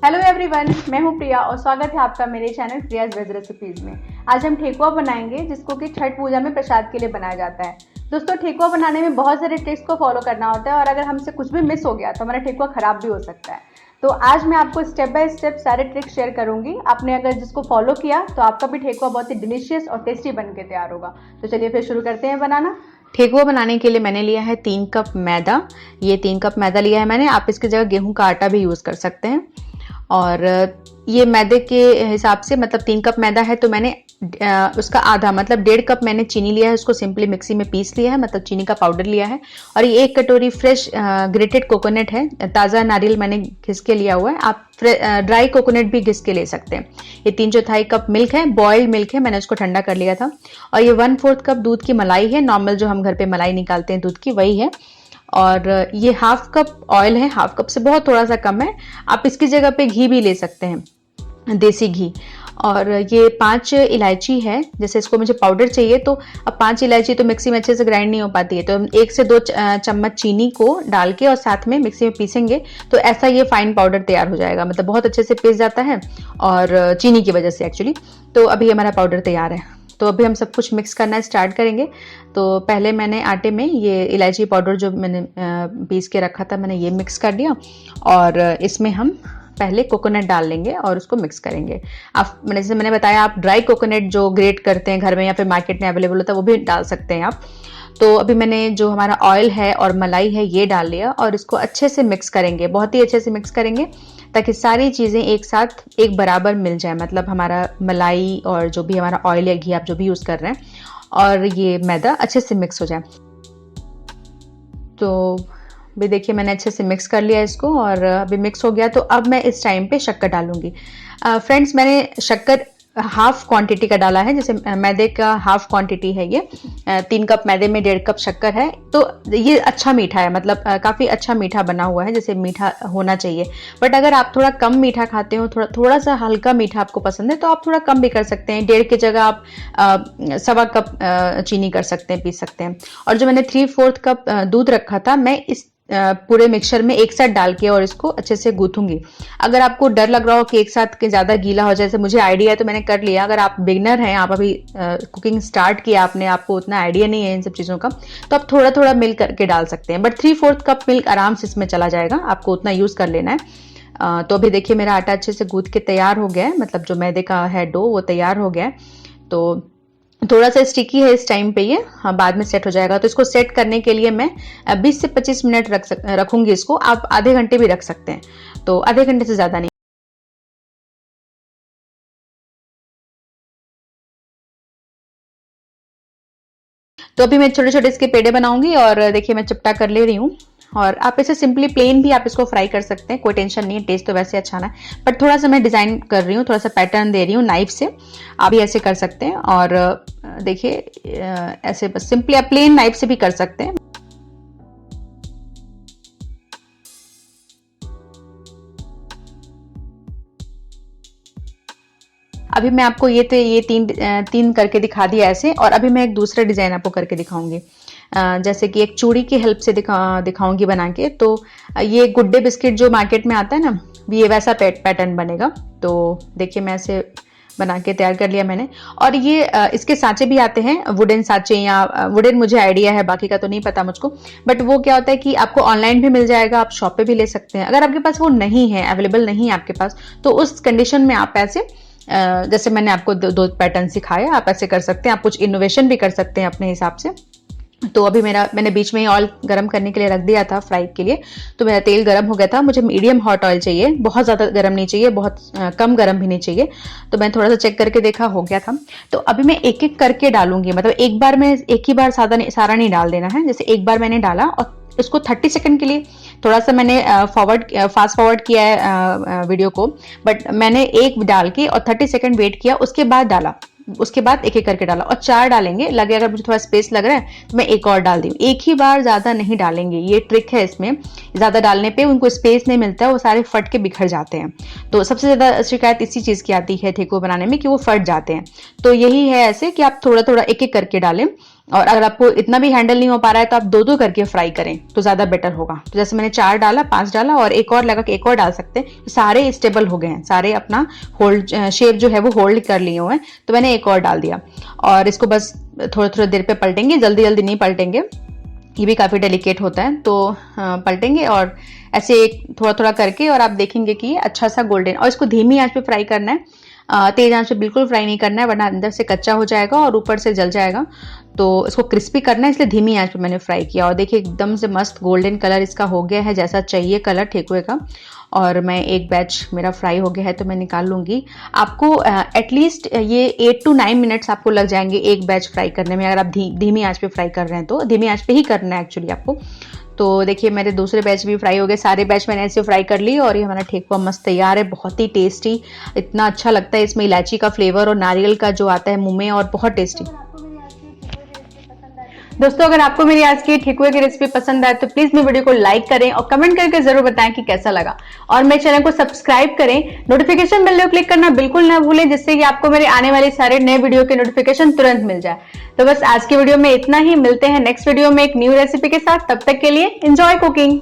Hello everyone, मैं हूं प्रिया और स्वागत है आपका मेरे चैनल प्रियाज वेज रेसिपीज में। आज हम ठेकुआ बनाएंगे जिसको कि छठ पूजा में प्रसाद के लिए बनाया जाता है। दोस्तों, ठेकुआ बनाने में बहुत सारे ट्रिक्स को फॉलो करना होता है और अगर हमसे कुछ भी मिस हो गया तो हमारा ठेकुआ खराब भी हो सकता है। तो आज मैं आपको स्टेप बाय स्टेप सारे ट्रिक्स शेयर करूंगी। आपने अगर जिसको फॉलो किया तो आपका भी ठेकुआ बहुत ही डिलीशियस और टेस्टी बन के तैयार होगा। तो चलिए फिर शुरू करते हैं बनाना। ठेकुआ बनाने के लिए मैंने लिया है 3 कप मैदा। ये 3 कप मैदा लिया है मैंने। आप इसकी जगह गेहूं का आटा भी यूज़ कर सकते हैं। और ये मैदे के हिसाब से मतलब 3 कप मैदा है तो मैंने उसका आधा मतलब 1.5 कप मैंने चीनी लिया है। उसको सिंपली मिक्सी में पीस लिया है, मतलब चीनी का पाउडर लिया है। और ये 1 कटोरी फ्रेश ग्रेटेड कोकोनट है, ताज़ा नारियल मैंने घिस के लिया हुआ है। आप ड्राई कोकोनट भी घिस के ले सकते हैं। ये 3/4 कप मिल्क है, बॉइल्ड मिल्क है, मैंने उसको ठंडा कर लिया था। और ये 1/4 कप दूध की मलाई है, नॉर्मल जो हम घर पे मलाई निकालते हैं दूध की, वही है। और ये 1/2 कप ऑयल है, 1/2 कप से बहुत थोड़ा सा कम है। आप इसकी जगह पे घी भी ले सकते हैं, देसी घी। और ये 5 इलायची है, जैसे इसको मुझे पाउडर चाहिए तो अब 5 इलायची तो मिक्सी में अच्छे से ग्राइंड नहीं हो पाती है, तो हम 1 से 2 चम्मच चीनी को डाल के और साथ में मिक्सी में पीसेंगे तो ऐसा ये फाइन पाउडर तैयार हो जाएगा, मतलब बहुत अच्छे से पीस जाता है और चीनी की वजह से एक्चुअली। तो अभी हमारा पाउडर तैयार है। तो अभी हम सब कुछ मिक्स करना स्टार्ट करेंगे। तो पहले मैंने आटे में ये इलायची पाउडर जो मैंने पीस के रखा था, मैंने ये मिक्स कर दिया। और इसमें हम पहले कोकोनट डाल लेंगे और उसको मिक्स करेंगे। आप जैसे मैंने बताया, आप ड्राई कोकोनट जो ग्रेट करते हैं घर में या फिर मार्केट में अवेलेबल होता है वो भी डाल सकते हैं आप। तो अभी मैंने जो हमारा ऑयल है और मलाई है ये डाल लिया और इसको अच्छे से मिक्स करेंगे, बहुत ही अच्छे से मिक्स करेंगे ताकि सारी चीज़ें एक साथ एक बराबर मिल जाए, मतलब हमारा मलाई और जो भी हमारा ऑयल या घी आप जो भी यूज़ कर रहे हैं और ये मैदा अच्छे से मिक्स हो जाए। तो अभी देखिए मैंने अच्छे से मिक्स कर लिया इसको और अभी मिक्स हो गया। तो अब मैं इस टाइम पे शक्कर डालूंगी। फ्रेंड्स, मैंने शक्कर हाफ क्वांटिटी का डाला है, जैसे मैदे का हाफ क्वांटिटी है ये। 3 कप मैदे में 1.5 कप शक्कर है, तो ये अच्छा मीठा है, मतलब काफ़ी अच्छा मीठा बना हुआ है, जैसे मीठा होना चाहिए। बट अगर आप थोड़ा कम मीठा खाते हो, थोड़ा सा हल्का मीठा आपको पसंद है तो आप थोड़ा कम भी कर सकते हैं। 1.5 की जगह आप 1.25 कप चीनी कर सकते हैं, पी सकते हैं। और जो मैंने 3/4 कप दूध रखा था, मैं इस पूरे मिक्सचर में एक साथ डाल के और इसको अच्छे से गूंथूंगी। अगर आपको डर लग रहा हो कि एक साथ के ज़्यादा गीला हो जाए, जैसे मुझे आइडिया है तो मैंने कर लिया। अगर आप बिगनर हैं, आप अभी कुकिंग स्टार्ट किया आपने, आपको उतना आइडिया नहीं है इन सब चीज़ों का, तो आप थोड़ा थोड़ा मिल्क करके डाल सकते हैं। बट 3/4 कप मिल्क आराम से इसमें चला जाएगा, आपको उतना यूज़ कर लेना है। तो अभी देखिए मेरा आटा अच्छे से गूंथ के तैयार हो गया है, मतलब जो मैदे का है डो वो तैयार हो गया है। तो थोड़ा सा स्टिकी है इस टाइम पे ये, हाँ बाद में सेट हो जाएगा। तो इसको सेट करने के लिए मैं 20 से 25 मिनट रखूंगी इसको। आप आधे घंटे भी रख सकते हैं, तो आधे घंटे से ज़्यादा नहीं। तो अभी मैं छोटे छोटे इसके पेड़े बनाऊंगी और देखिए मैं चिपटा कर ले रही हूँ। और आप इसे सिंपली प्लेन भी आप इसको फ्राई कर सकते हैं, कोई टेंशन नहीं है, टेस्ट तो वैसे अच्छा ना है। बट थोड़ा सा मैं डिज़ाइन कर रही हूँ, थोड़ा सा पैटर्न दे रही हूँ नाइफ से, आप भी ऐसे कर सकते हैं। और देखिए ऐसे बस सिंपली आप प्लेन नाइफ से भी कर सकते हैं। अभी मैं आपको ये तीन करके दिखा दिया ऐसे। और अभी मैं एक दूसरा डिज़ाइन आपको करके दिखाऊंगी, जैसे कि एक चूड़ी की हेल्प से दिखाऊंगी बना के। तो ये गुड्डे बिस्किट जो मार्केट में आता है ना, ये वैसा पैटर्न बनेगा। तो देखिए मैं ऐसे बना के तैयार कर लिया मैंने। और ये इसके सांचे भी आते हैं, वुडन सांचे, या वुडन मुझे आइडिया है, बाकी का तो नहीं पता मुझको। बट वो क्या होता है कि आपको ऑनलाइन भी मिल जाएगा, आप शॉप पे भी ले सकते हैं। अगर आपके पास वो नहीं है, अवेलेबल नहीं है आपके पास, तो उस कंडीशन में आप ऐसे जैसे मैंने आपको दो पैटर्न सिखाए, आप ऐसे कर सकते हैं। आप कुछ इनोवेशन भी कर सकते हैं अपने हिसाब से। तो अभी मैंने बीच में ही ऑयल गरम करने के लिए रख दिया था फ्राई के लिए। तो मेरा तेल गरम हो गया था। मुझे मीडियम हॉट ऑयल चाहिए, बहुत ज़्यादा गरम नहीं चाहिए, बहुत कम गरम भी नहीं चाहिए। तो मैं थोड़ा सा चेक करके देखा, हो गया था। तो अभी मैं एक एक करके डालूंगी, मतलब एक बार में एक ही बार सारा नहीं डाल देना है। जैसे एक बार मैंने डाला और इसको 30 सेकंड के लिए थोड़ा सा मैंने फास्ट फॉरवर्ड किया है वीडियो को। बट मैंने एक डाल के और 30 सेकंड वेट किया, उसके बाद डाला, उसके बाद एक एक करके डाला। और 4 डालेंगे, लगे अगर मुझे थोड़ा स्पेस लग रहा है तो मैं एक और डाल दी। एक ही बार ज़्यादा नहीं डालेंगे, ये ट्रिक है इसमें। ज़्यादा डालने पे उनको स्पेस नहीं मिलता है, वो सारे फट के बिखर जाते हैं। तो सबसे ज़्यादा शिकायत इसी चीज़ की आती है ठेकुआ बनाने में, कि वो फट जाते हैं। तो यही है ऐसे कि आप थोड़ा थोड़ा एक एक करके डालें। और अगर आपको इतना भी हैंडल नहीं हो पा रहा है तो आप 2-2 करके फ्राई करें तो ज्यादा बेटर होगा। तो जैसे मैंने 4 डाला, 5 डाला और एक और लगा कि एक और डाल सकते हैं। सारे स्टेबल हो गए हैं, सारे अपना होल्ड शेप जो है वो होल्ड कर लिए हुए हैं, तो मैंने एक और डाल दिया। और इसको बस थोड़ी थोड़ी देर पे पलटेंगे, जल्दी जल्दी नहीं पलटेंगे, ये भी काफी डेलिकेट होता है। तो पलटेंगे और ऐसे थोड़ा थोड़ा करके, और आप देखेंगे कि ये अच्छा सा गोल्डन, और इसको धीमी आंच पे फ्राई करना है, तेज आंच पे बिल्कुल फ्राई नहीं करना है वरना अंदर से कच्चा हो जाएगा और ऊपर से जल जाएगा। तो इसको क्रिस्पी करना है, इसलिए धीमी आंच पे मैंने फ्राई किया। और देखिए एकदम से मस्त गोल्डन कलर इसका हो गया है, जैसा चाहिए कलर ठेकुए का। और मैं एक बैच मेरा फ्राई हो गया है तो मैं निकाल लूंगी। आपको एटलीस्ट ये 8 to 9 मिनट्स आपको लग जाएंगे एक बैच फ्राई करने में, अगर आप धीमी आंच पे फ्राई कर रहे हैं तो। धीमी आंच पे ही करना है एक्चुअली आपको। तो देखिए मेरे दूसरे बैच भी फ्राई हो गए, सारे बैच मैंने ऐसे फ्राई कर लिए और ये हमारा ठेकुआ मस्त तैयार है। बहुत ही टेस्टी, इतना अच्छा लगता है, इसमें इलायची का फ्लेवर और नारियल का जो आता है मुंह में, और बहुत टेस्टी। दोस्तों अगर आपको मेरी आज की ठेकुए की रेसिपी पसंद आए तो प्लीज मेरे वीडियो को लाइक करें और कमेंट करके जरूर बताएं कि कैसा लगा। और मेरे चैनल को सब्सक्राइब करें, नोटिफिकेशन बेल को क्लिक करना बिल्कुल ना भूलें, जिससे कि आपको मेरे आने वाले सारे नए वीडियो के नोटिफिकेशन तुरंत मिल जाए। तो बस आज की वीडियो में इतना ही, मिलते हैं नेक्स्ट वीडियो में एक न्यू रेसिपी के साथ। तब तक के लिए एंजॉय कुकिंग।